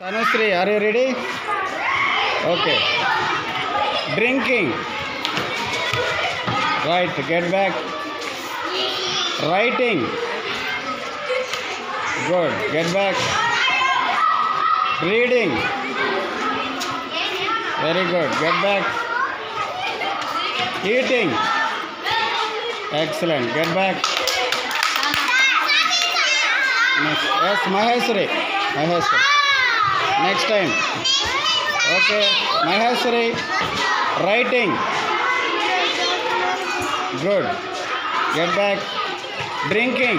Tanushree, are you ready? Okay. Drinking. Right, get back. Writing. Good, get back. Reading. Very good, get back. Eating. Excellent, get back. Next. Yes, Maheshwari. Next time. Okay, Maheshwari. Writing. Good. Get back. Drinking.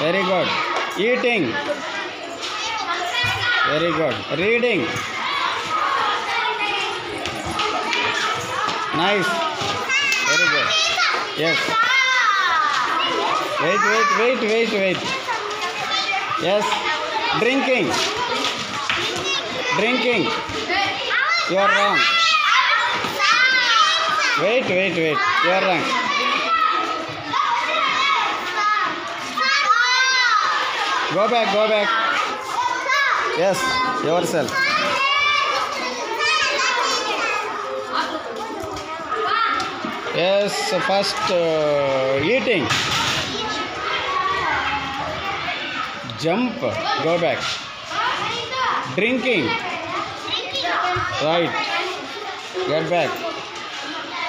Very good. Eating. Very good. Reading. Nice. Very good. Yes. Wait. Yes. Drinking. You are wrong. Wait. You are wrong. Go back. Yes, yourself. Yes, first eating. Jump. Go back. Drinking. Right. Get back.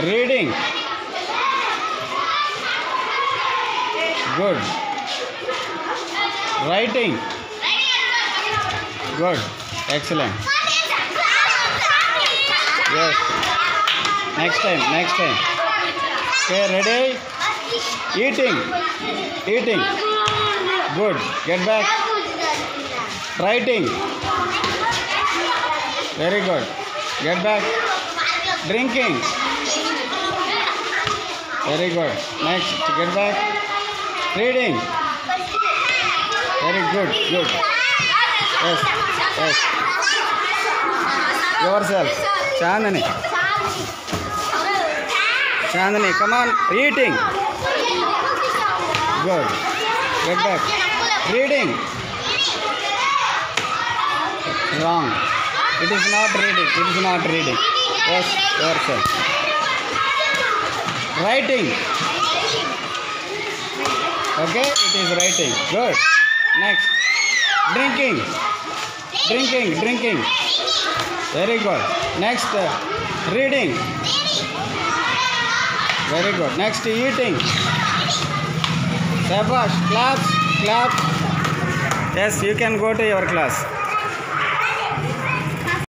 Reading. Good. Writing. Good. Excellent. Yes. Next time. Okay, ready? Eating. Good. Get back. Writing. Very good. Get back. Drinking. Very good. Next. Get back. Reading. Very good. Yes. Yourself. Chandani, come on. Eating. Good. Get back. Reading. Wrong. It is not reading. Yes, yourself. Writing. Okay, it is writing. Good. Next. Drinking. Very good. Next, reading. Very good. Next, eating. Shabash. Clap. Yes, you can go to your class.